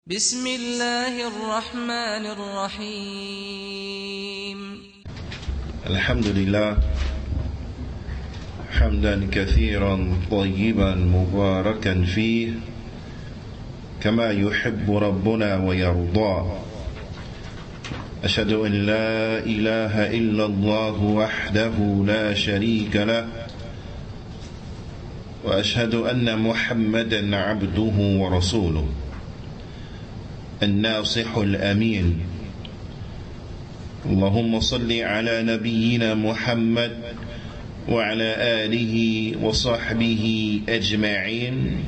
بسم الله الرحمن الرحيم الحمد لله حمدا كثيرا طيبا مباركا فيه كما يحب ربنا ويرضى أشهد أن لا إله إلا الله وحده لا شريك له وأشهد أن محمدا عبده ورسوله الناصح الأمين اللهم صل على نبينا محمد وعلى آله وصحبه أجمعين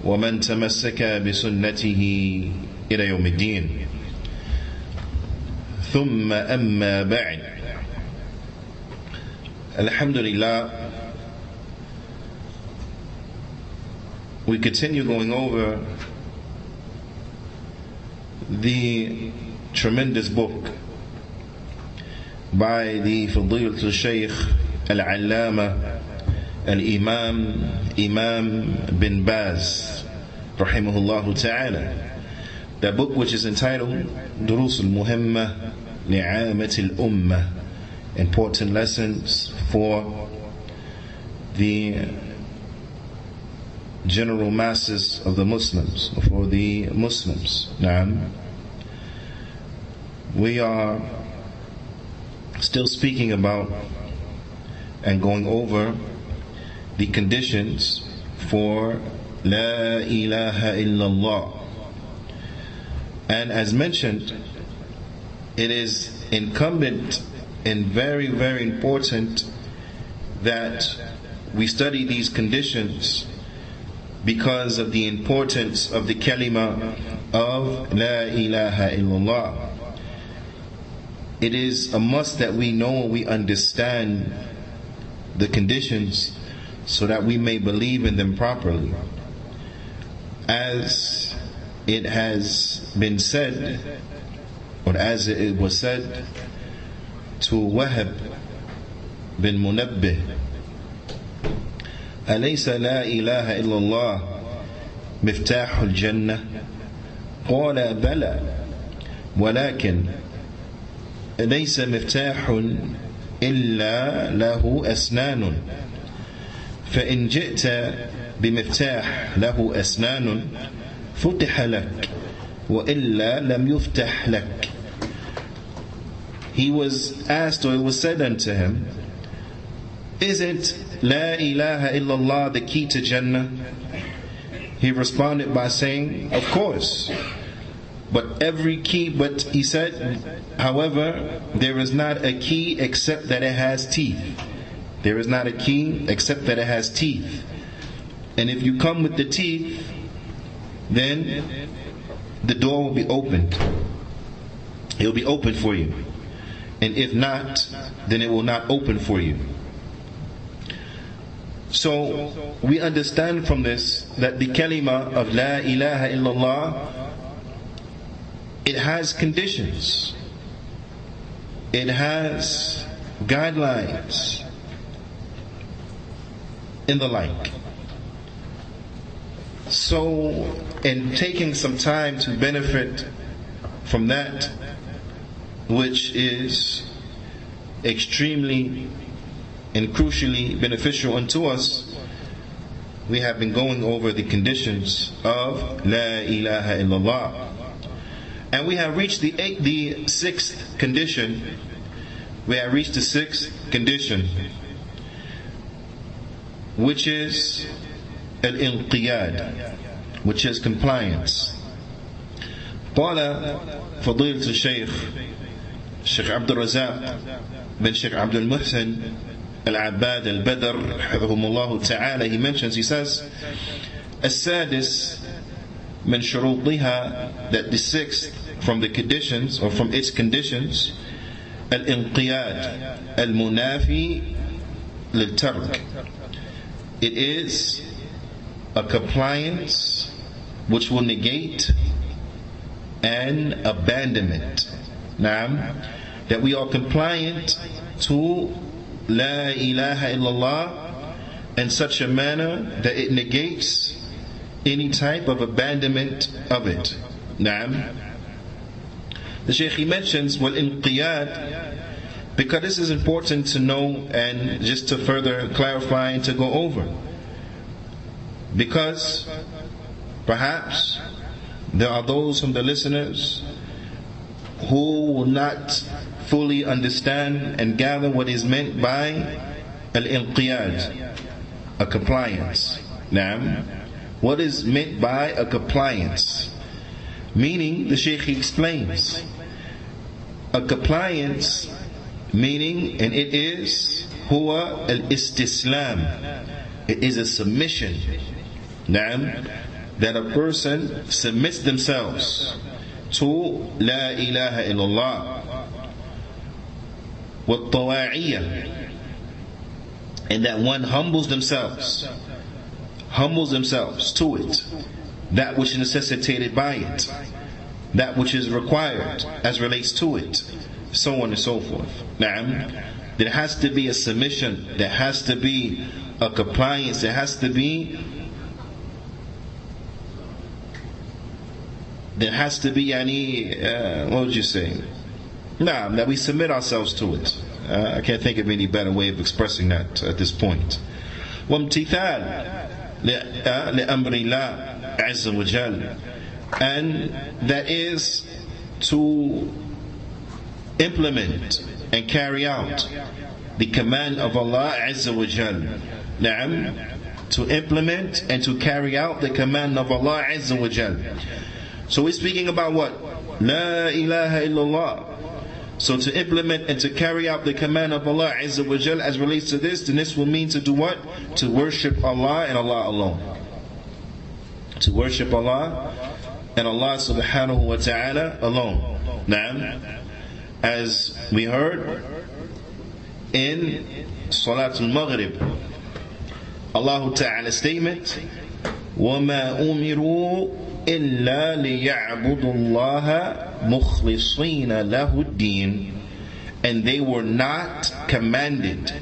ومن تمسك بسنته إلى يوم الدين ثم أما بعد الحمد لله. We continue going over the tremendous book by the Fadilatul Shaykh Al-Allama Imam bin Baz rahimahullah ta'ala, that book which is entitled Durus al-Muhimma li'amat al-Ummah, important lessons for the general masses of the Muslims, for the Muslims. Now, we are still speaking about and going over the conditions for La ilaha illallah. And as mentioned, it is incumbent and very, very important that we study these conditions because of the importance of the kalima of La ilaha illallah. It is a must that we know and we understand the conditions so that we may believe in them properly. As it has been said, or as it was said to Wahab bin Munabbih, أليس لا إله إلا الله مفتاح الجنة؟ قال بلى ولكن ليس مفتاح إلا له أسنان، فإن جئت بمفتاح له أسنان فتح لك وإلا لم يفتح لك. He was asked, or it was said unto him, isn't La ilaha illallah the key to Jannah? He responded by saying, of course. But he said, however, there is not a key except that it has teeth. There is not a key except that it has teeth. And if you come with the teeth, then the door will be opened. It will be opened for you. And if not, then it will not open for you. So we understand from this that the kalima of La ilaha illallah, it has conditions, it has guidelines and the like. So in taking some time to benefit from that which is extremely and crucially beneficial unto us, we have been going over the conditions of La ilaha illallah. And we have reached the sixth condition. We have reached the sixth condition, which is al-inqiyad, which is compliance. قال فضيلة الشيخ عبد الرزاق بن شيخ عبد المحسن Al-Abbad al-Badr حفظهم ta'ala, he mentions, he says, السادس من شروطها, that the sixth from the conditions, or from its conditions, al-inqiyad al-munafi lil-tark. It is a compliance which will negate an abandonment. Now, that we are compliant to La ilaha illallah in such a manner that it negates any type of abandonment of it. Naam. The Shaykh, he mentions wal-inqiyad, because this is important to know and just to further clarify and to go over. Because perhaps there are those from the listeners who will not fully understand and gather what is meant by al-inqiyad, a compliance. Naam. What is meant by a compliance? Meaning, the Shaykh explains, a compliance meaning, and it is huwa al-istislam, it is a submission. Naam. That a person submits themselves to La ilaha illallah wa tawa'iyyah, and that one humbles themselves to it, that which is necessitated by it, that which is required as relates to it, so on and so forth. Naam. There has to be a submission, there has to be a compliance, there has to be what would you say? That we submit ourselves to it. I can't think of any better way of expressing that at this point. وَامْتِثَالٍ لِأَمْرِ اللَّهِ عَزَّ وَجَلَّ, and that is to implement and carry out the command of Allah Azza wa Jal. To implement and to carry out the command of Allah Azza wa Jal. So we're speaking about what? La ilaha illallah. So to implement and to carry out the command of Allah Azza wa Jal as relates to this, then this will mean to do what? To worship Allah and Allah alone. To worship Allah and Allah subhanahu wa ta'ala alone. Naam. As we heard in Salatul Maghrib, Allah Ta'ala's statement, وَمَا أُمِرُوا إِلَّا لِيَعْبُدُوا اللَّهَ مُخْلِصِينَ لَهُ الدِّينَ, and they were not commanded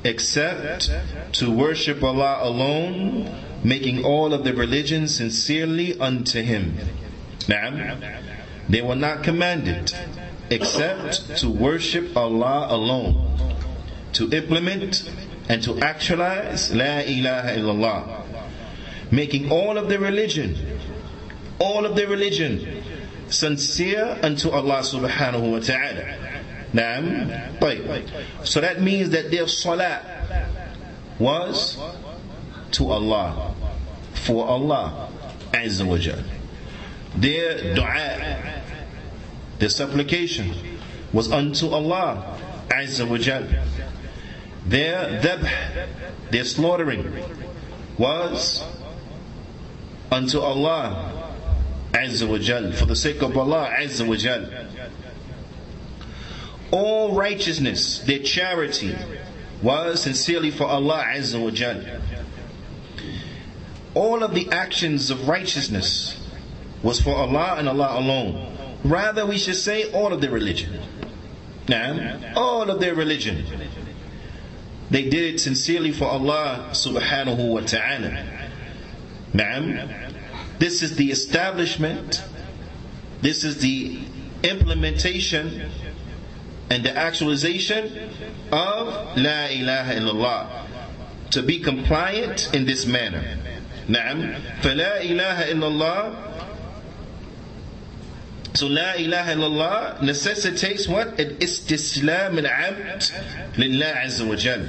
except to worship Allah alone, making all of the religion sincerely unto Him. They were not commanded except to worship Allah alone, to implement and to actualize La ilaha illallah, making all of the religion sincere unto Allah subhanahu wa ta'ala. So that means that their salat was to Allah, for Allah Azza wa Jal. Their dua, their supplication was unto Allah Azza wa Jal. Their dhabh, their slaughtering was unto Allah Azza wa Jal, for the sake of Allah Azza wa Jal. All righteousness, their charity was sincerely for Allah Azza wa Jal. All of the actions of righteousness was for Allah and Allah alone. Rather, we should say all of their religion. All of their religion, they did it sincerely for Allah subhanahu wa ta'ala. This is the establishment, this is the implementation and the actualization of La ilaha illallah, to be compliant in this manner. فَلَا إِلَهَ إِلَّا اللَّهِ. So La ilaha illallah necessitates what? Al-istislam al-abd lillah azza wa jal.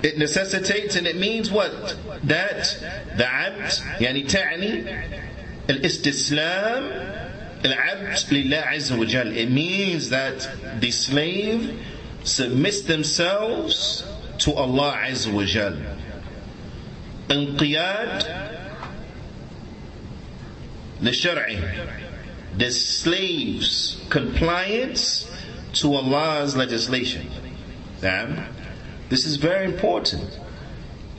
It necessitates and it means what? That the abd, yani ta'ni al-istislam al-abd lillah azza wa jal. It means that the slave submits themselves to Allah azza wa jal. Inqiyad li-shar'i, the slave's compliance to Allah's legislation. This is very important,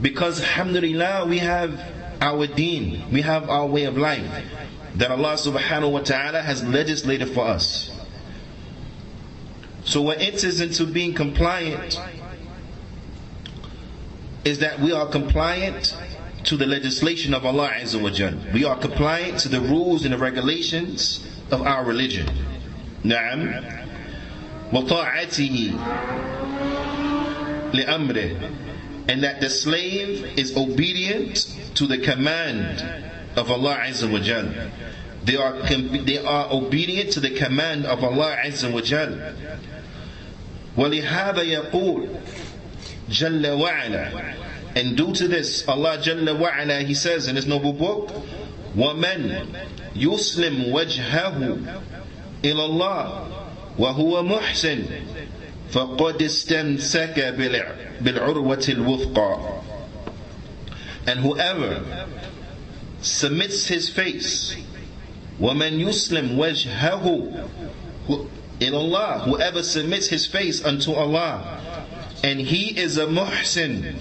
because alhamdulillah we have our deen, we have our way of life that Allah subhanahu wa ta'ala has legislated for us. So what enters into being compliant is that we are compliant to the legislation of Allah Azza wa Jal. We are compliant to the rules and the regulations of our religion. Na'am. وَطَاعَتِهِ لِأَمْرِهِ. And that the slave is obedient to the command of Allah Azza wa Jal. They are obedient to the command of Allah Azza wa Jal. وَلِهَذَا يَقُولُ جَلَّ وَعَلَى. And due to this, Allah Jalla wa'ala, He says in His noble book, وَمَنْ يُسْلِمْ وَجْهَهُ إِلَى اللَّهِ وَهُوَ مُحْسِنٌ فَقَدْ اسْتَمْسَكَ بِالْعُرْوَةِ الْوُثْقَى. And whoever submits his face, وَمَنْ يُسْلِمْ وَجْهَهُ إِلَى اللَّهِ, whoever submits his face unto Allah, and he is a muhsin.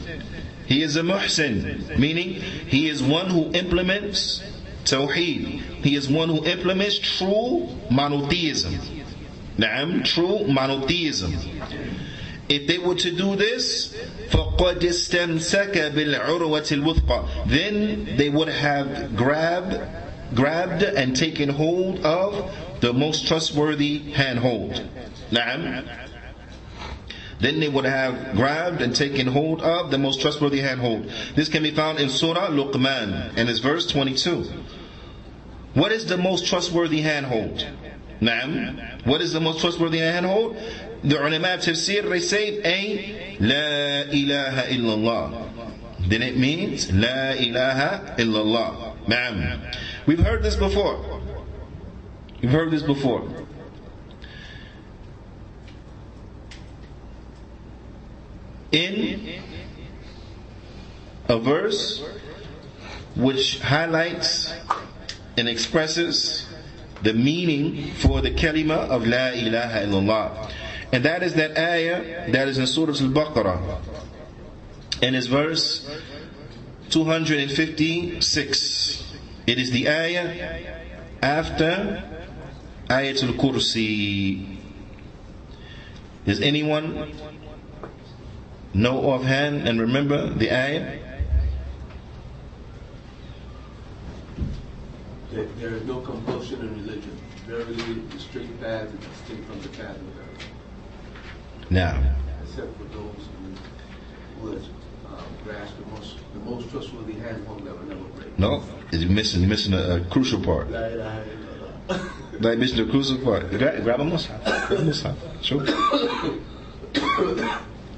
He is a muhsin, meaning he is one who implements tawheed. He is one who implements true monotheism. Na'am, true monotheism. If they were to do this, فَقَدْ اسْتَمْسَكَ بِالْعُرْوَةِ الْوُثْقَى, then they would have grabbed and taken hold of the most trustworthy handhold. Na'am. Then they would have grabbed and taken hold of the most trustworthy handhold. This can be found in Surah Luqman, and it's verse 22. What is the most trustworthy handhold? Naam. What is the most trustworthy handhold? The ulama of tafsir, they say, La ilaha illallah. Then it means, La ilaha illallah. Naam. We've heard this before. We've heard this before. In a verse which highlights and expresses the meaning for the kalima of La ilaha illallah. And that is that ayah that is in Surah Al-Baqarah. And it's verse 256. It is the ayah after Ayatul Kursi. Does anyone know offhand and remember the ayah? There is no compulsion in religion. Verily, the straight path is distinct from the path of error. Now, except for those who would grasp the most trustworthy handhold that will never break. No, you're missing a crucial part. Like missing a crucial part. Grab a mushaf. Grab a mushaf. Sure.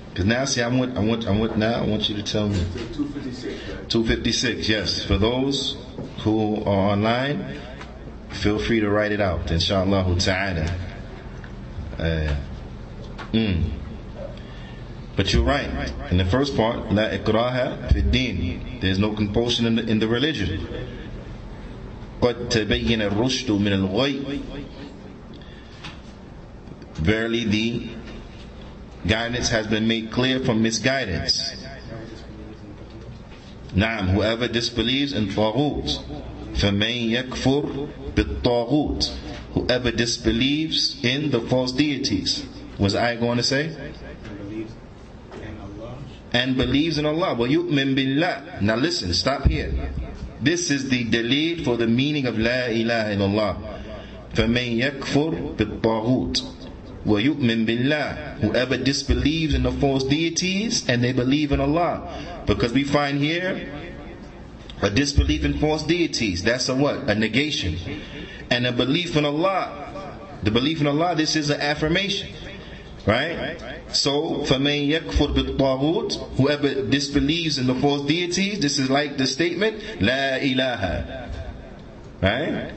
Because now, see, I want you to tell me. 256, right? 256, yes. For those who are online, feel free to write it out, inshallah ta'ala. But you're right. In the first part, La ikraha fi din. There's no compulsion in the religion. قَدْ تَبَيَّنَ الرُّشْدُ مِنَ الْغَيِّ. Verily the guidance has been made clear from misguidance. Naam, whoever disbelieves in Taghut, فَمَنْ يَكْفُرْ بِالطَّاغُوتِ. Whoever disbelieves in the false deities. Was I going to say? And believes in Allah. وَيُؤْمِن بِاللَّهِ. Now listen, stop here. This is the dalil for the meaning of La ilaha illallah. فَمَنْ يَكْفُرْ بِالطَّاغُوتِ وَيُؤْمِن بِاللَّهِ. Whoever disbelieves in the false deities and they believe in Allah. Because we find here a disbelief in false deities. That's a what? A negation. And a belief in Allah. The belief in Allah, this is an affirmation. Right? So, فَمَنْ يَكْفُرْ بِالطَّاغُوتِ. Whoever disbelieves in the false deities, this is like the statement, La ilaha. Right?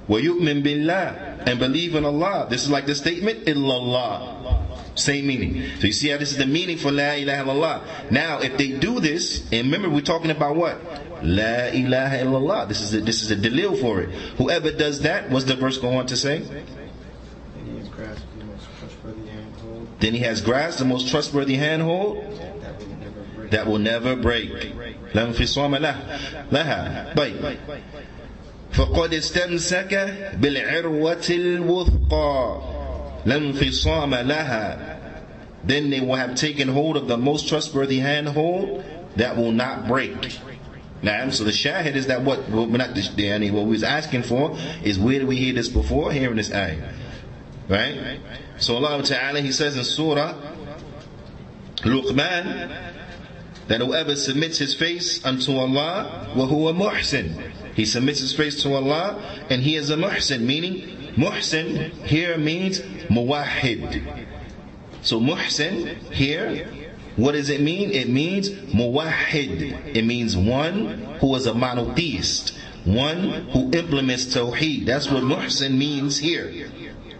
وَيُؤْمِن بِاللَّهِ. And believe in Allah. This is like the statement, illallah. Same meaning. So you see how this is the meaning for La ilaha illallah. Now, if they do this, and remember we're talking about what? La ilaha illallah. This is a dalil for it. Whoever does that, what's the verse go on to say? Then he has grasped the most trustworthy handhold that will never break. لَا انْفِصَامَ لَهَا. فَقَدْ اسْتَمْسَكَ بِالْعِرْوَةِ الْوُثْقَى. لَا انْفِصَامَ لَهَا. Then they will have taken hold of the most trustworthy handhold that will not break. Now, so the shahid is that what we're not what we was asking for is, where did we hear this before? Here in this ayah. Right? So Allah Ta'ala, He says in Surah Luqman that whoever submits his face unto Allah, وَهُوَ مُحْسِن, he submits his face to Allah and he is a muhsin, meaning muhsin here means muwahhid. So muhsin here, what does it mean? It means muwahhid. It means one who is a monotheist, one who implements tawheed. That's what muhsin means here.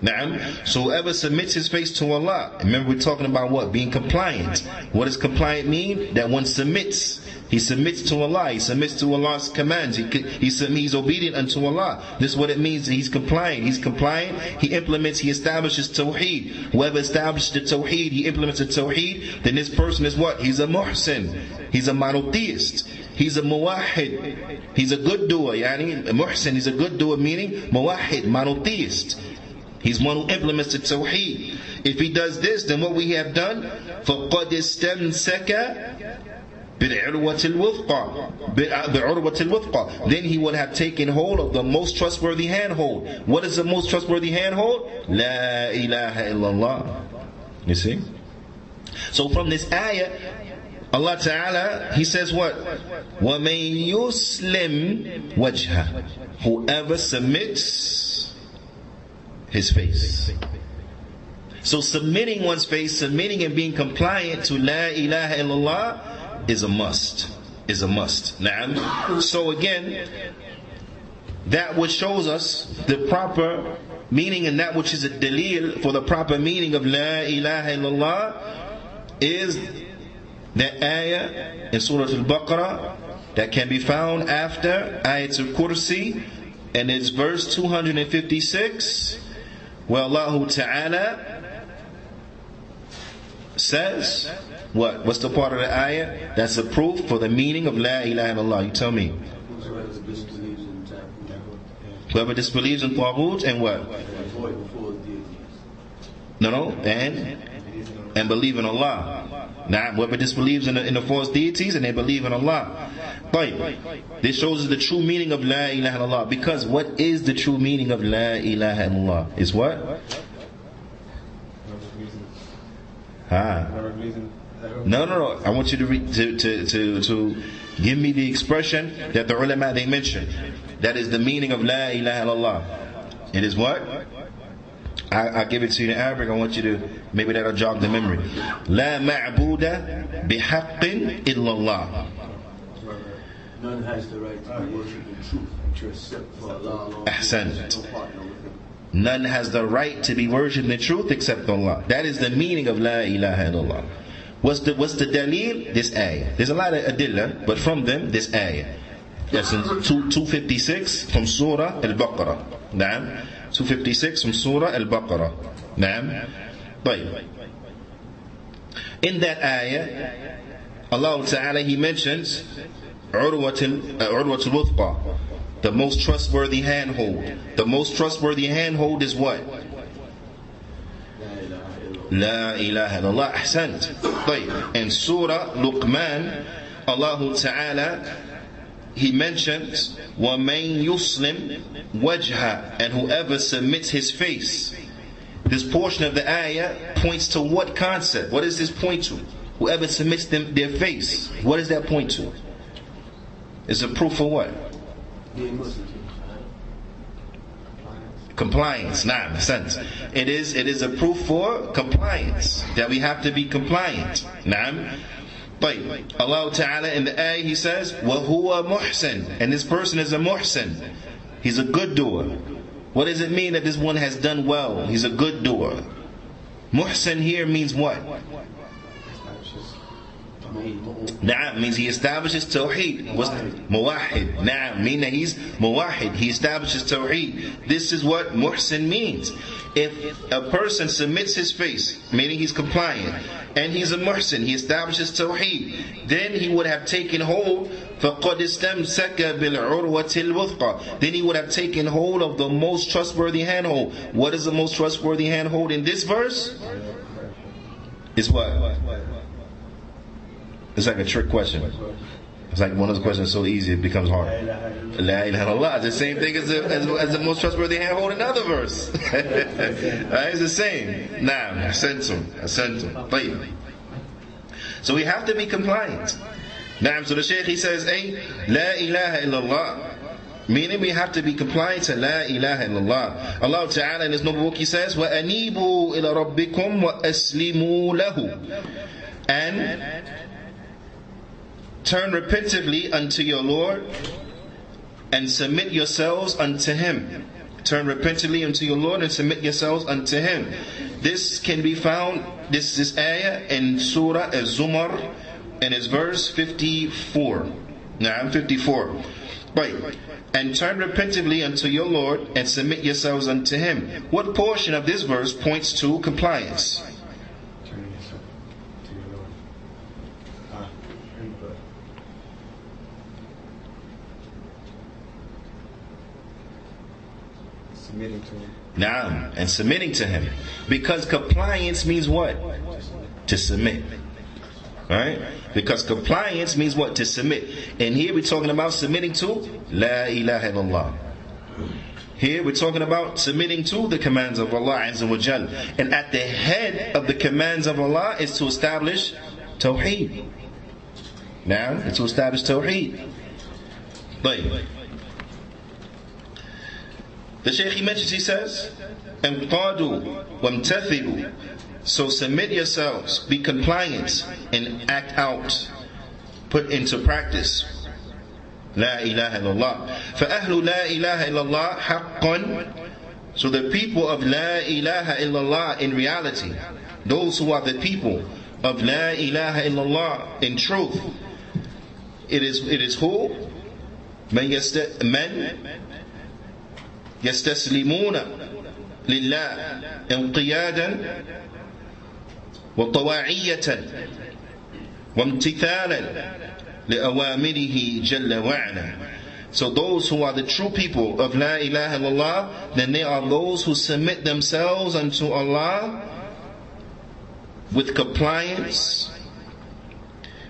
Na'am. So whoever submits his face to Allah, remember we're talking about what? Being compliant. What does compliant mean? That one submits. He submits to Allah. He submits to Allah's commands. He's obedient unto Allah. This is what it means. He's compliant. He's compliant. He implements. He establishes tawheed. Whoever establishes the tawheed, he implements the tawheed. Then this person is what? He's a muhsin. He's a monotheist. He's a muwahhid. He's a good doer. Yani muhsin. He's a good doer, meaning muwahhid, monotheist. He's one who implements the tawheed. If he does this, then what we have done, فَقَدْ اسْتَمْسَكَ بِالْعُرْوَةِ الْوُثْقَى, then he would have taken hold of the most trustworthy handhold. What is the most trustworthy handhold? La ilaha illallah. You see? So from this ayah, Allah Ta'ala, He says what? وَمَن يُسْلِمْ وَجْهَهُ, whoever submits his face. So submitting one's face, submitting and being compliant to La ilaha illallah is a must. Is a must. Na'am. So again, that which shows us the proper meaning and that which is a dalil for the proper meaning of La ilaha illallah is the ayah in Surah Al-Baqarah that can be found after Ayatul Kursi, and it's verse 256, where Allah Ta'ala says, what? What's the part of the ayah that's a proof for the meaning of La ilaha illallah? You tell me. Whoever disbelieves in Taghut and what? No, and believe in Allah. Now, whoever disbelieves in the false deities and they believe in Allah. But this shows us the true meaning of La ilaha illallah. Because what is the true meaning of La ilaha illallah? Is what? No. I want you to read, to give me the expression that the ulama they mentioned. That is the meaning of La ilaha illallah. It is what? I'll give it to you in Arabic. I want you to, maybe that'll jog the memory. La ma'buda bihaqqin illallah. None has the right to be worshipped in truth except for Allah alone. Ahsant. None has the right to be worshipped in truth except Allah. That is the meaning of La ilaha illallah. What's the dalil? This ayah. There's a lot of adillah, but from them, this ayah. That's in 256 from Surah Al-Baqarah. Naam. 256 from Surah Al-Baqarah. Naam. But in that ayah, Allah Ta'ala, He mentions Urwatul Wuthqa, the most trustworthy handhold. The most trustworthy handhold is what? La ilaha illallah. Ahsant. In Surah Luqman, Allah Ta'ala, He mentions وَمَن يُسْلِمْ وَجْهَهُ, and whoever submits his face. This portion of the ayah points to what concept? What does this point to? Whoever submits their face. What does that point to? It's a proof for what? Compliance. Nah, sense. It is a proof for compliance, that we have to be compliant. Naam. But Allah Ta'ala in the ayah, He says, وَهُوَ مُحْسِن, and this person is a muhsin. He's a good doer. What does it mean that this one has done well? He's a good doer. Muhsin here means what? Na'am means he establishes tawheed. What's muwahhid? Na'am mean that he's muwahhid. He establishes tawheed. This is what muhsin means. If a person submits his face, meaning he's compliant, and he's a muhsin, he establishes tawheed, then he would have taken hold. فَقَدْ اسْتَمْسَكَ بِالْعُرْوَةِ الْوُثْقَى, then he would have taken hold of the most trustworthy handhold. What is the most trustworthy handhold in this verse? Is what? It's like a trick question. It's like one of those questions so easy it becomes hard. La ilaha illallah. It's the same thing as the most trustworthy handhold in another verse. Right? It's the same. Naam, ahsantum. Tayyib. So we have to be compliant. Naam, so the Shaykh he says, La ilaha illallah. Meaning we have to be compliant to La ilaha illallah. Allah Ta'ala in His noble book He says, وَأَنِيبُوا إِلَى رَبِّكُمْ وَأَسْلِمُوا لَهُ. And turn repentively unto your Lord and submit yourselves unto Him. Turn repentively unto your Lord and submit yourselves unto Him. This can be found, this ayah in Surah Az-Zumar and its verse 54. Now, 54. Right. And turn repentively unto your Lord and submit yourselves unto Him. What portion of this verse points to compliance? Submitting to Him. Naam, and submitting to Him. Because compliance means what? To submit. Right? Because compliance means what? To submit. And here we're talking about submitting to La ilaha illallah. Here we're talking about submitting to the commands of Allah Azza wa Jal. And at the head of the commands of Allah is to establish Tawheed. Now, it's to establish Tawheed. But the Shaykh he mentions, he says, "Enqadu wamtathilu." So submit yourselves, be compliant, and act out, put into practice La ilaha illallah. فَأَهْلُ لَا إِلَهَ إِلَّا اللَّهِ حَقًّا. So the people of La ilaha illallah in reality, those who are the people of La ilaha illallah in truth, it is who? Men يستسلمون لله انقيادا وطواعية وامتثالا لأوامره جل وعلا. So those who are the true people of La ilaha illallah, then they are those who submit themselves unto Allah with compliance,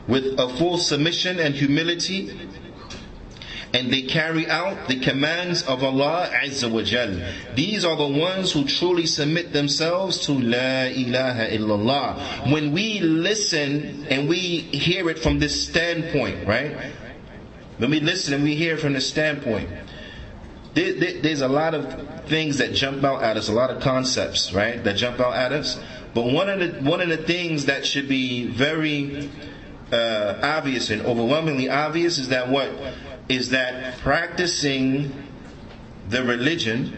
with a full submission and humility, and they carry out the commands of Allah Azza wa Jal. These are the ones who truly submit themselves to La ilaha illallah. When we listen and we hear it from this standpoint, right? When we listen and we hear it from this standpoint, there's a lot of things that jump out at us, a lot of concepts, right, that jump out at us. But one of the things that should be very obvious and overwhelmingly obvious is that what? Is that practicing the religion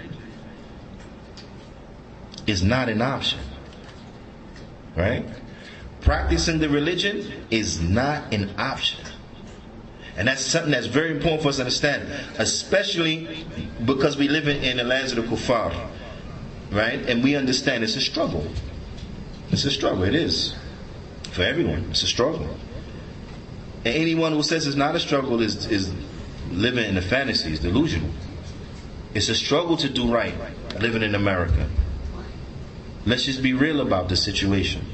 is not an option. Right? Practicing the religion is not an option. And that's something that's very important for us to understand, especially because we live in the lands of the kuffar. Right? And we understand it's a struggle. It's a struggle. It is. For everyone. It's a struggle. And anyone who says it's not a struggle is living in a fantasy, is delusional. It's a struggle to do right, living in America. Let's just be real about the situation.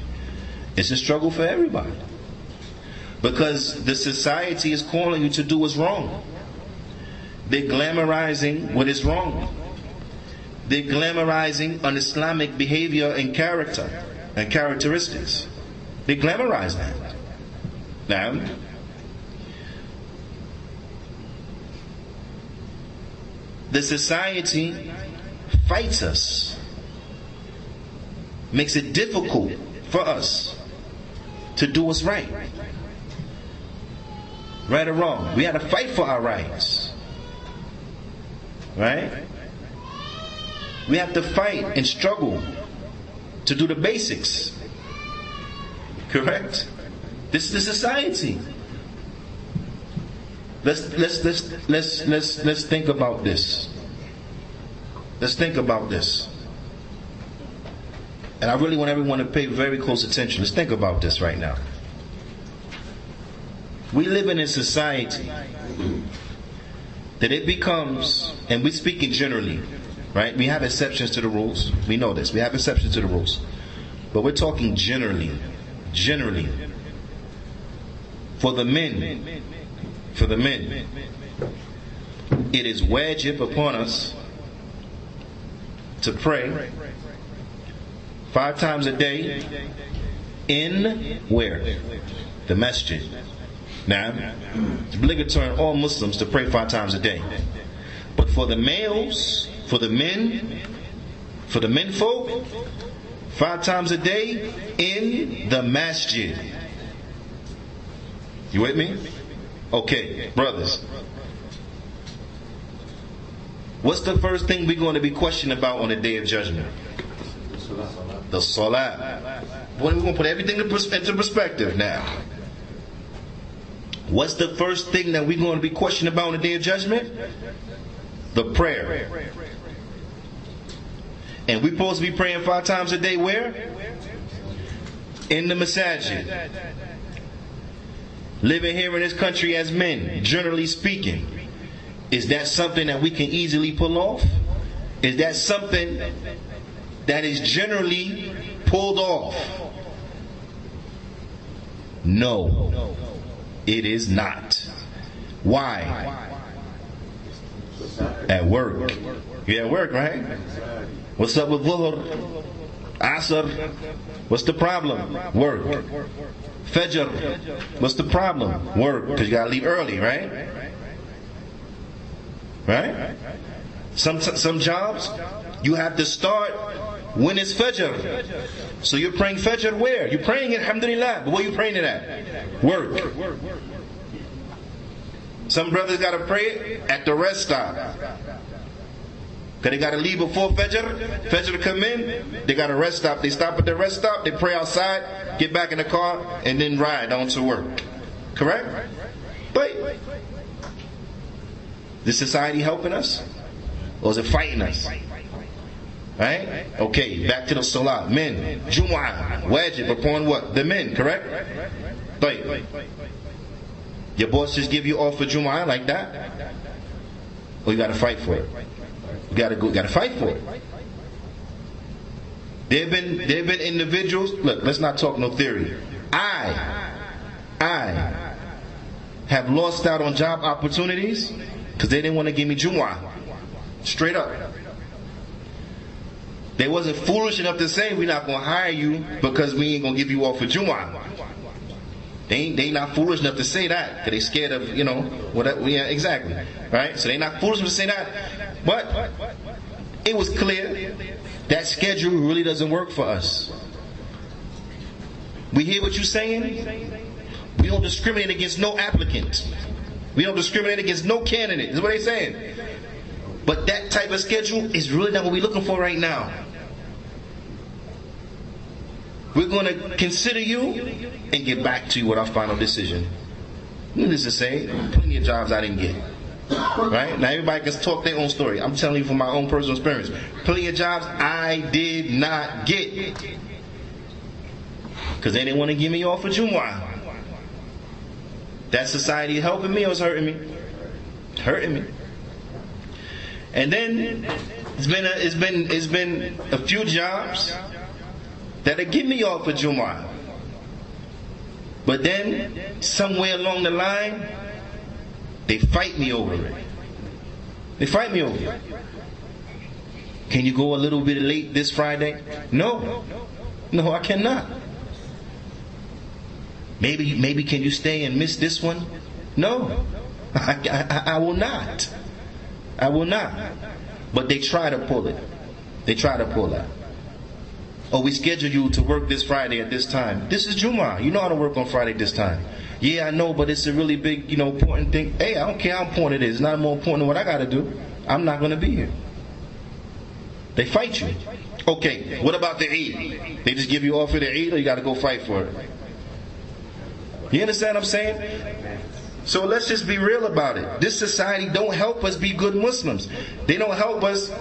It's a struggle for everybody. Because the society is calling you to do what's wrong. They're glamorizing what is wrong. They're glamorizing un-Islamic behavior and character and characteristics. They glamorize that. Now, the society fights us, makes it difficult for us to do what's right. Right or wrong, we have to fight for our rights. Right? We have to fight and struggle to do the basics. Correct? This is the society. Let's think about this. Let's think about this. And I really want everyone to pay very close attention. Let's think about this right now. We live in a society that it becomes, and we're speaking generally, right? We have exceptions to the rules. We know this. We have exceptions to the rules. But we're talking generally. Generally. For the men for the men. It is wajib upon us to pray 5 times a day in where? The masjid. Now, it's obligatory on all Muslims to pray 5 times a day. But for the males, for the menfolk, 5 times a day in the masjid. You with me? Okay, brothers. What's the first thing we're going to be questioned about on the Day of Judgment? The Salah. We're going to put everything into perspective now. What's the first thing that we're going to be questioned about on the Day of Judgment? The prayer. And we're supposed to be praying 5 times a day where? In the Masjid. Living here in this country as men, generally speaking, is that something that we can easily pull off? Is that something that is generally pulled off? No, it is not. Why? At work. You're at work, right? What's up with Dhuhr? Asr? What's the problem? Work. Fajr? What's the problem? Work. Because you got to leave early, right? Right? Some jobs, you have to start when it's Fajr. So you're praying Fajr where? You're praying it, alhamdulillah. But where you praying it at? Work. Some brothers got to pray it at the rest stop. Because they got to leave before Fajr. Fajr come in, they got a rest stop. They stop at the rest stop, they pray outside, get back in the car, and then ride on to work. Correct? But is society helping us? Or is it fighting us? Right? Okay, back to the Salah. Men, Jumu'ah, wajib upon what? The men, correct? But your boss just give you off for Jumu'ah like that? Or you got to fight for it? You got to fight for it. There have been individuals. Look, let's not talk no theory. I have lost out on job opportunities because they didn't want to give me Jumu'ah. Straight up. They wasn't foolish enough to say we're not going to hire you because we ain't going to give you off for Jumu'ah. They not foolish enough to say that because they scared of, whatever. Yeah, exactly. Right? So they not foolish enough to say that. But it was clear that schedule really doesn't work for us. We hear what you're saying? We don't discriminate against no applicant. We don't discriminate against no candidate. That's what they're saying. But that type of schedule is really not what we're looking for right now. We're going to consider you and get back to you with our final decision. Needless to say, plenty of jobs I didn't get. Right? Now everybody can talk their own story. I'm telling you from my own personal experience. Plenty of jobs I did not get. Because they didn't want to give me off for Jumu'ah. That society helping me or is hurting me? Hurting me. And then it's been a few jobs that'll give me off for Jumu'ah. But then somewhere along the line, they fight me over it. They fight me over it. Can you go a little bit late this Friday? No, I cannot. Maybe can you stay and miss this one? No, I will not. I will not. But they try to pull it. They try to pull that. Oh, we scheduled you to work this Friday at this time. This is Jumu'ah. You know how to work on Friday this time. Yeah, I know, but it's a really big, important thing. Hey, I don't care how important it is. It's not more important than what I got to do. I'm not going to be here. They fight you. Okay, what about the Eid? They just give you off for the Eid or you got to go fight for it? You understand what I'm saying? So let's just be real about it. This society don't help us be good Muslims. They don't help us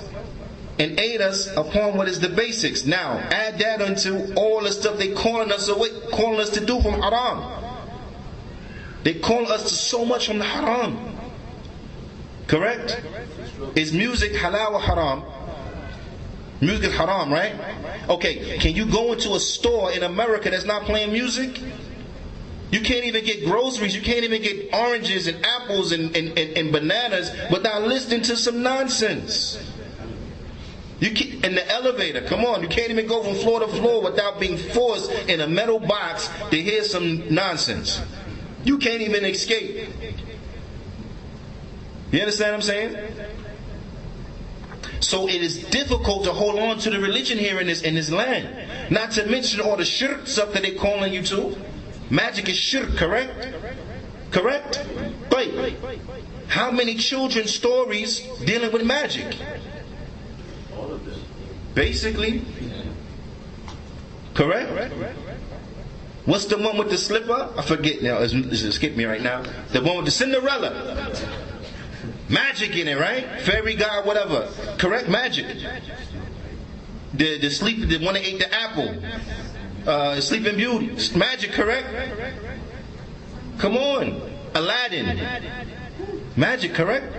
and aid us upon what is the basics. Now, add that into all the stuff they calling us to do from haram. They call us to so much from the haram. Correct? Is music halal or haram? Music is haram, right? Okay, can you go into a store in America that's not playing music? You can't even get groceries. You can't even get oranges and apples and bananas without listening to some nonsense. You can't, in the elevator, come on, you can't even go from floor to floor without being forced in a metal box to hear some nonsense. You can't even escape. You understand what I'm saying? So it is difficult to hold on to the religion here in this land. Not to mention all the shirk stuff that they're calling you to. Magic is shirk, correct? Correct? Right. How many children's stories dealing with magic? All of them. Basically. Correct? What's the one with the slipper? I forget now. It's escaped me right now. The one with the Cinderella. Magic in it, right? Fairy god, whatever. Correct? Magic. The one that ate the apple. Sleeping Beauty. Magic, correct? Come on. Aladdin. Magic, correct?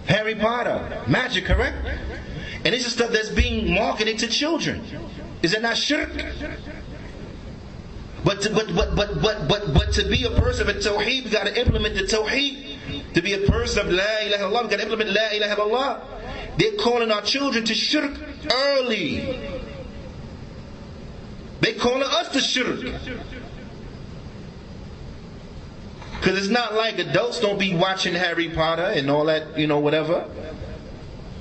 Harry Potter. Magic, correct? And this is stuff that's being marketed to children. Is that not shirk? But to be a person of Tawheed, we got to implement the Tawheed. To be a person of La ilaha illallah, we got to implement La ilaha illallah. They're calling our children to shirk early. They're calling us to shirk. Because it's not like adults don't be watching Harry Potter and all that, whatever.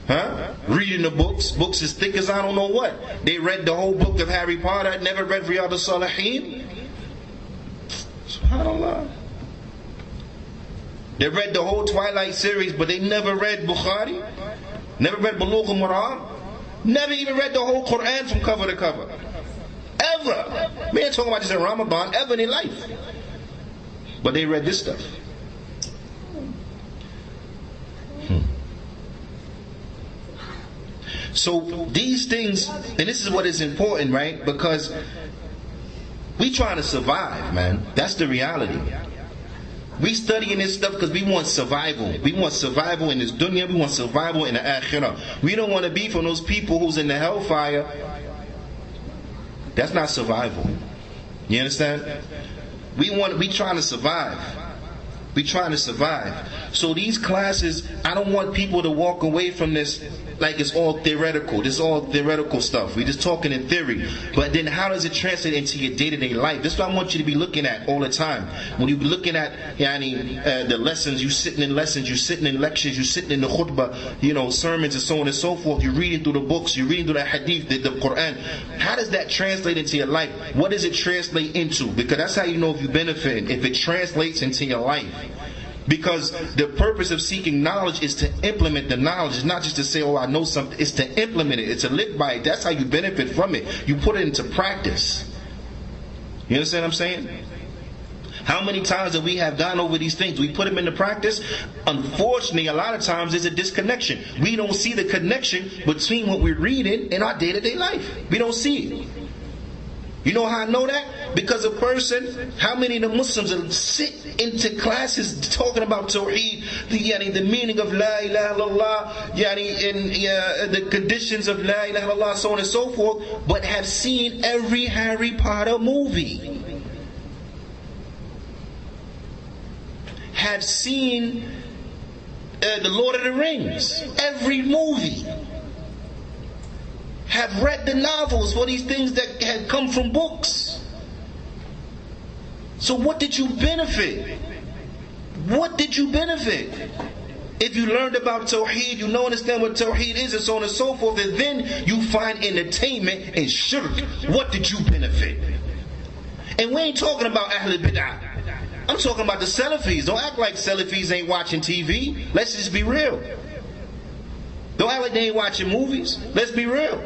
Huh? Reading the books. Books as thick as I don't know what. They read the whole book of Harry Potter, never read Riyadh al-Salihin. SubhanAllah. They read the whole Twilight series, but they never read Bukhaari, never read Bulugh al-Maram, never even read the whole Qur'an from cover to cover. Ever. We ain't talking about this in Ramadan, ever in their life. But they read this stuff. So these things, and this is what is important, right? Because we trying to survive, man. That's the reality. We studying this stuff because we want survival. We want survival in this dunya. We want survival in the akhirah. We don't want to be from those people who's in the hellfire. That's not survival. You understand? We trying to survive. We trying to survive. So these classes, I don't want people to walk away from this like it's all theoretical. This is all theoretical stuff. We're just talking in theory. But then how does it translate into your day-to-day life? This is what I want you to be looking at all the time. When you're looking at the lessons, you sitting in lessons, you sitting in lectures, you sitting in the khutbah, sermons and so on and so forth. You're reading through the books, you're reading through the hadith, the Qur'an. How does that translate into your life? What does it translate into? Because that's how you know if you benefit, if it translates into your life. Because the purpose of seeking knowledge is to implement the knowledge. It's not just to say, I know something. It's to implement it. It's to live by it. That's how you benefit from it. You put it into practice. You understand what I'm saying? How many times that we have gone over these things? We put them into practice. Unfortunately, a lot of times there's a disconnection. We don't see the connection between what we're reading and our day-to-day life. We don't see it. You know how I know that? Because a person, how many of the Muslims sit into classes talking about Tawheed, the meaning of La ilaha illallah, and the conditions of La ilaha illallah, so on and so forth, but have seen every Harry Potter movie. Have seen the Lord of the Rings, every movie. Have read the novels for these things that had come from books. So what did you benefit? What did you benefit? If you learned about Tawheed, you know understand what Tawheed is and so on and so forth, and then you find entertainment and shirk. What did you benefit? And we ain't talking about Ahl Bid'ah. I'm talking about the Salafis. Don't act like Salafis ain't watching TV. Let's just be real. Don't act like they ain't watching movies. Let's be real.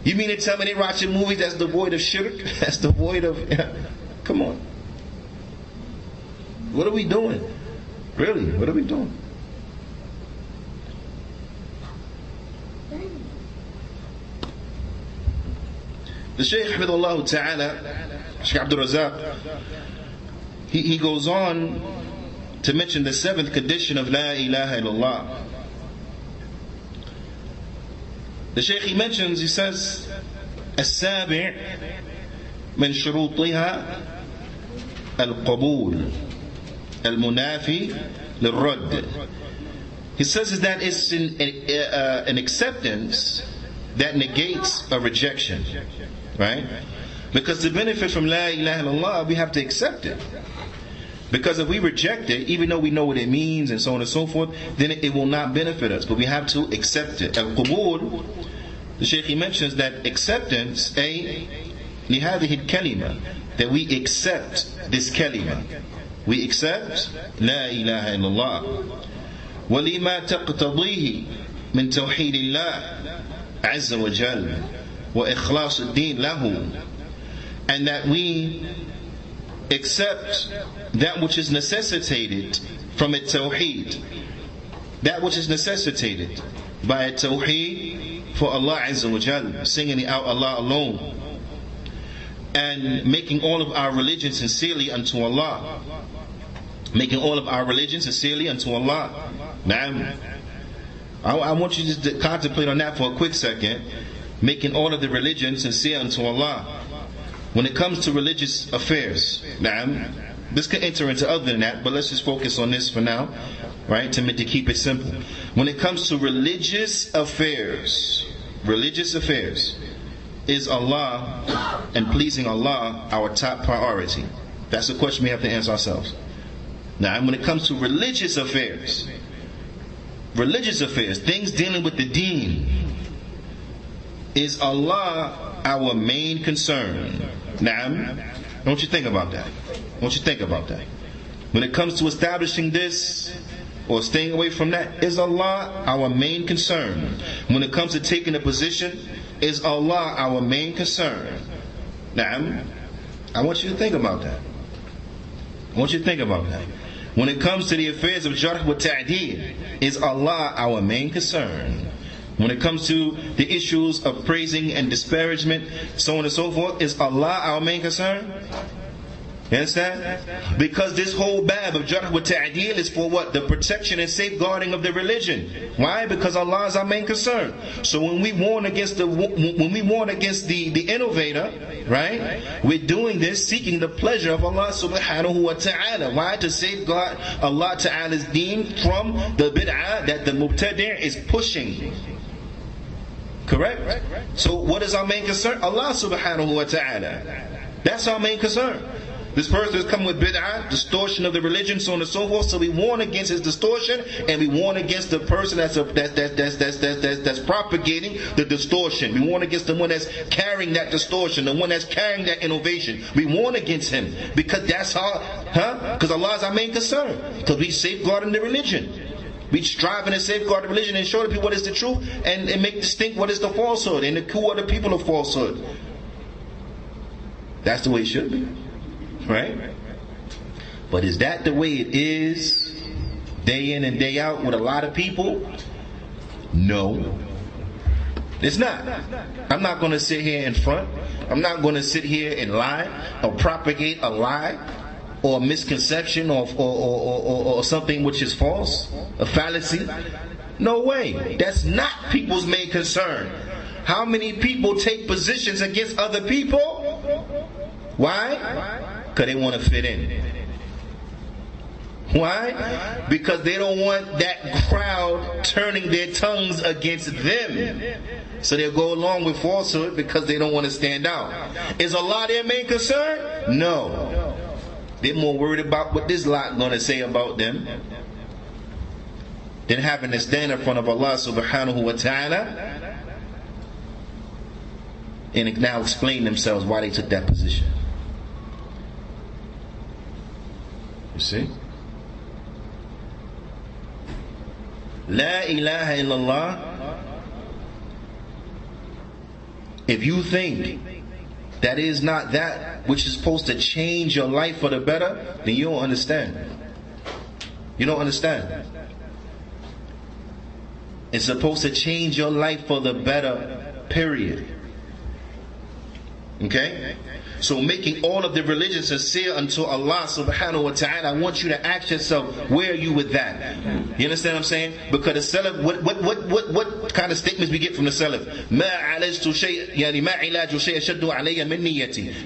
You mean to tell me they watching movies that's devoid of shirk? That's devoid of... Come on. What are we doing? Really, what are we doing? The Shaykh Hafidhullah Ta'ala, Shaykh Abdul Razak, he goes on to mention the 7th condition of La ilaha illallah. The Shaykh he mentions, he says, السابع من شروطها القبول المنافي للرد. He says that it's an acceptance that negates a rejection, right? Because to benefit from La ilaha illallah, we have to accept it. Because if we reject it, even though we know what it means and so on and so forth, then it will not benefit us. But we have to accept it. Al-Qubul, the Shaykh, he mentions that acceptance, لهذه الكلمة, that we accept this kalima. We accept La ilaha illallah. وَلِمَا تَقْتَضِيهِ مِن تَوْحِيدِ اللَّهِ عَزَّ وَجَلَّ وَإِخْلَاصِ الدِّينِ لَهُ. And that we accept that which is necessitated from a tawheed, that which is necessitated by a tawheed for Allah Azza wa Jal, singing out Allah alone, and making all of our religion sincerely unto Allah, making all of our religion sincerely unto Allah. Now, I want you to contemplate on that for a quick second. Making all of the religion sincere unto Allah. When it comes to religious affairs, this could enter into other than that, but let's just focus on this for now, right? To keep it simple. When it comes to religious affairs, is Allah and pleasing Allah our top priority? That's the question we have to answer ourselves. Now, when it comes to religious affairs, things dealing with the deen, is Allah our main concern? Now, don't you think about that? When it comes to establishing this or staying away from that, is Allah our main concern? When it comes to taking a position, is Allah our main concern? Now, I want you to think about that. When it comes to the affairs of jarh wa ta'deel, is Allah our main concern? When it comes to the issues of praising and disparagement, so on and so forth, is Allah our main concern? You understand? Because this whole bab of jarh wa ta'deel is for what? The protection and safeguarding of the religion. Why? Because Allah is our main concern. So when we warn against the innovator, right? We're doing this seeking the pleasure of Allah subhanahu wa ta'ala. Why? To safeguard Allah ta'ala's deen from the bid'ah that the mubtadi' is pushing. Correct? So what is our main concern? Allah subhanahu wa ta'ala. That's our main concern. This person is coming with bid'ah, distortion of the religion, so on and so forth. So we warn against his distortion, and we warn against the person that's propagating the distortion. We warn against the one that's carrying that distortion, the one that's carrying that innovation. We warn against him because that's because Allah is our main concern. Because we safeguarding the religion. We striving to safeguard the religion and show the people what is the truth, and make distinct what is the falsehood, and the who are the people of falsehood. That's the way it should be. Right? But is that the way it is day in and day out with a lot of people? No, it's not. I'm not going to sit here in front. I'm not going to sit here and lie or propagate a lie or a misconception or something which is false, a fallacy. No way. That's not people's main concern. How many people take positions against other people? Why? Because they want to fit in. Why? Because they don't want that crowd turning their tongues against them. So they'll go along with falsehood because they don't want to stand out. Is Allah their main concern? No. They're more worried about what this lot going to say about them than having to stand in front of Allah subhanahu wa ta'ala and now explain themselves why they took that position. You see? La ilaha illallah. If you think that is not that which is supposed to change your life for the better, then you don't understand. You don't understand. It's supposed to change your life for the better, period. Okay? So making all of the religions sincere unto Allah subhanahu wa ta'ala, I want you to ask yourself, where are you with that? You understand what I'm saying? Because the Salaf, what kind of statements we get from the Salaf?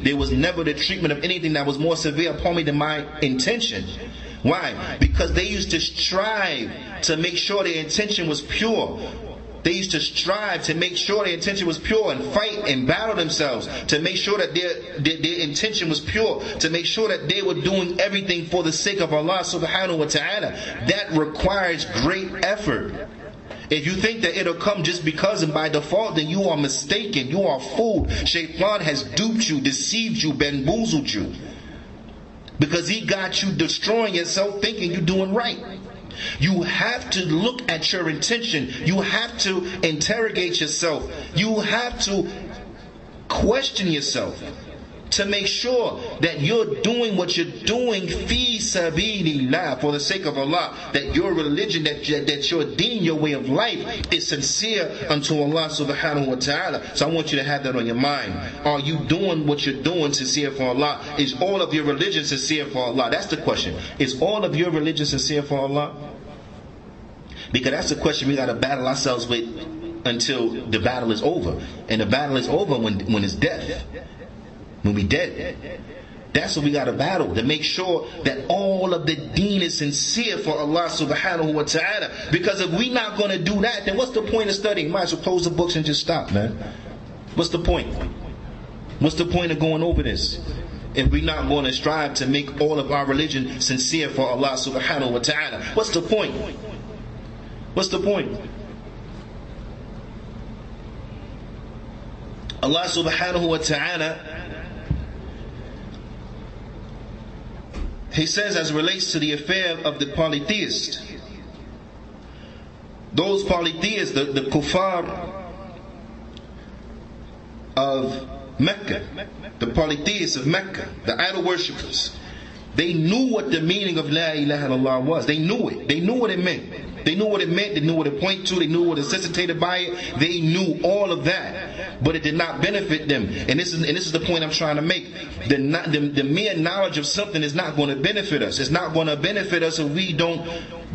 There was never the treatment of anything that was more severe upon me than my intention. Why? Because they used to strive to make sure their intention was pure. They used to strive to make sure their intention was pure and fight and battle themselves to make sure that their intention was pure, to make sure that they were doing everything for the sake of Allah subhanahu wa ta'ala. That requires great effort. If you think that it'll come just because and by default, then you are mistaken. You are fooled. Shaitan has duped you, deceived you, bamboozled you. Because he got you destroying yourself thinking you're doing right. You have to look at your intention. You have to interrogate yourself. You have to question yourself to make sure that you're doing what you're doing fi sabilillah, for the sake of Allah, that your religion, that your deen, your way of life is sincere unto Allah subhanahu wa ta'ala. So I want you to have that on your mind. Are you doing what you're doing sincere for Allah? Is all of your religion sincere for Allah? That's the question. Is all of your religion sincere for Allah? Because that's the question we got to battle ourselves with until the battle is over. And the battle is over when it's death. When we dead. That's what we got to battle, to make sure that all of the deen is sincere for Allah subhanahu wa ta'ala. Because if we not going to do that, then what's the point of studying? Might as well close the books and just stop, man. What's the point? What's the point of going over this? If we're not going to strive to make all of our religion sincere for Allah subhanahu wa ta'ala, what's the point? What's the point? Allah subhanahu wa ta'ala, He says, as it relates to the affair of the polytheists, those polytheists, the kuffar of Mecca, the polytheists of Mecca, the idol worshippers, they knew what the meaning of La ilaha illallah was. They knew it. They knew what it meant. They knew what it meant. They knew what it pointed to. They knew what it necessitated by it. They knew all of that. But it did not benefit them. And this is the point I'm trying to make. The mere knowledge of something is not going to benefit us. It's not going to benefit us if we don't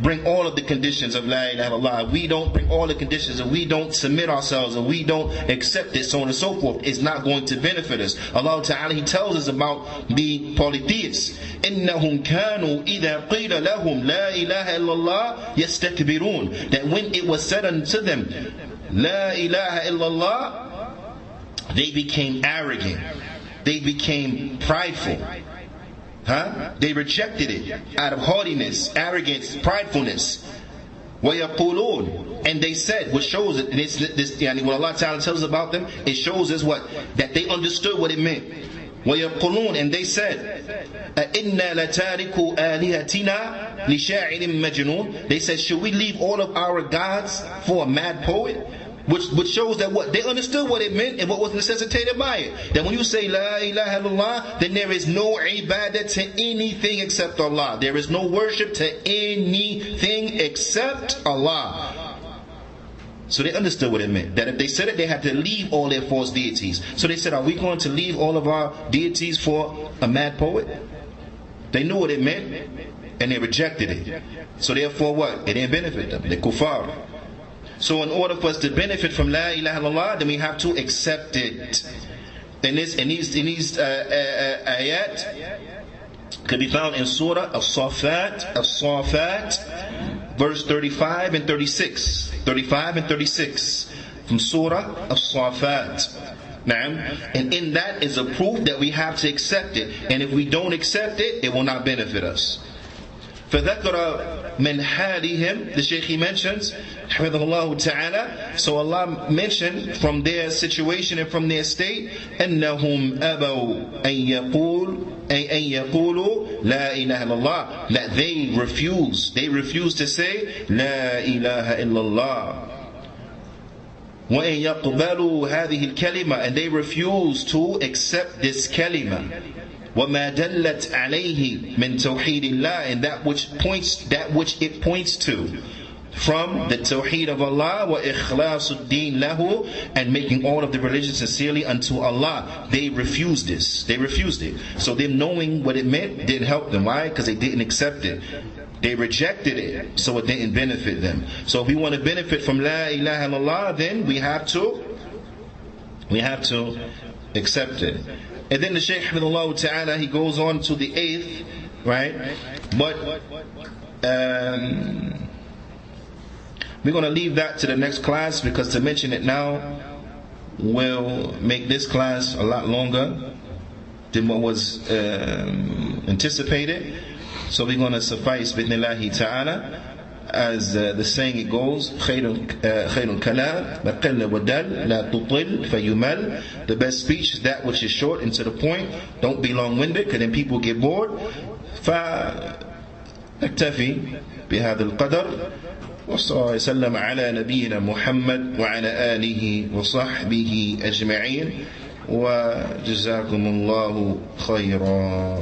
bring all of the conditions of La ilaha illallah. If we don't bring all the conditions, if we don't submit ourselves, if we don't accept it, so on and so forth, it's not going to benefit us. Allah Ta'ala, He tells us about the polytheists. إِنَّهُمْ كَانُوا إِذَا قِيلَ لَهُمْ لَا إِلَهَ إِلَّا اللَّهِ يَسْتَكْبِرُونَ. That when it was said unto them, La ilaha illallah, they became arrogant. They became prideful. They rejected it out of haughtiness, arrogance, pridefulness. وَيَقُولُونَ, and they said, which shows it, what Allah Ta'ala tells us about them, it shows us what? That they understood what it meant. وَيَقُولُونَ, and they said, أَإِنَّا لَتَارِكُوا آلِهَتِنَا لِشَاعِرٍ مَجْنُونَ. They said, should we leave all of our gods for a mad poet? Which shows that what? They understood what it meant and what was necessitated by it. That when you say La ilaha illallah, then there is no ibadah to anything except Allah. There is no worship to anything except Allah. So they understood what it meant. That if they said it, they had to leave all their false deities. So they said, are we going to leave all of our deities for a mad poet? They knew what it meant and they rejected it. So therefore what? It didn't benefit them. The kuffar. So in order for us to benefit from La ilaha illallah, then we have to accept it. And these ayat can be found in Surah As-Safat, verse 35 and 36. 35 and 36 from Surah As-Safat. And in that is a proof that we have to accept it. And if we don't accept it, it will not benefit us. فَذَكَرَ مِنْ حَالِهِمْ, the Shaykh, he mentions, حفظه الله تعالى, so Allah mentioned from their situation and from their state, أَنَّهُمْ أَبَوْا أَن يَقُولُوا لَا إِلَهَ إِلَّا اللَّهِ, that they refuse to say لَا إِلَهَ إِلَّا اللَّهِ. وَإِن يَقْبَلُوا هَذِهِ الْكَلِمَةِ, and they refuse to accept this kalima. وَمَا دَلَّتْ عَلَيْهِ مِنْ تَوْحِيدِ اللَّهِ, and that which it points to from the Tawheed of Allah, wa ikhlasuddin lahu, and making all of the religion sincerely unto Allah. They refused this. They refused it. So them knowing what it meant didn't help them. Why? Because they didn't accept it. They rejected it, so it didn't benefit them. So if we want to benefit from La ilaha illallah, then we have to accept it. And then the Shaykh Hafidhullah Ta'ala, he goes on to the 8th, right? But we're going to leave that to the next class, because to mention it now will make this class a lot longer than what was anticipated. So we're going to suffice bidnillahi ta'ala, as the saying it goes, خير الكلام ما قل ودل لا تطل فيمل. The best speech is that which is short and to the point. Don't be long-winded, because then people get bored. فنكتفي بهذا القدر. وصلى الله وسلم على نبينا محمد وعلى آله وصحبه أجمعين، وجزاكم الله خيرا.